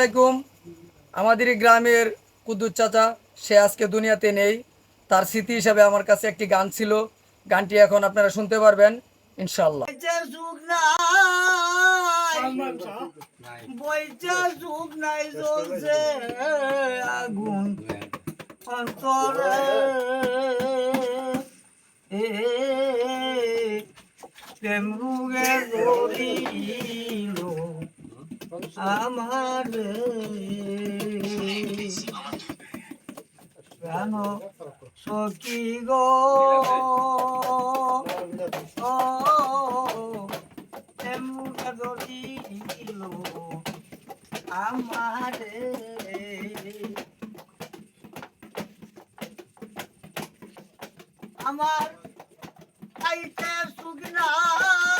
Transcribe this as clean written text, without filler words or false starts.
আলাইকুম। আমাদের এই গ্রামের কুদ্দুস চাচা, সে আজকে দুনিয়াতে নেই। তার স্মৃতি হিসাবে আমার কাছে একটি গান ছিল, গানটি এখন আপনারা শুনতে পারবেন ইনশাআল্লাহ। বইটা সুখ নাই জ্বলছে আগুন অন্তরে প্রেম রুগে ধরিল আমার কেন সখী গো প্রেম রুগে ধরিল আমার আমার খাইতে সুখ নাই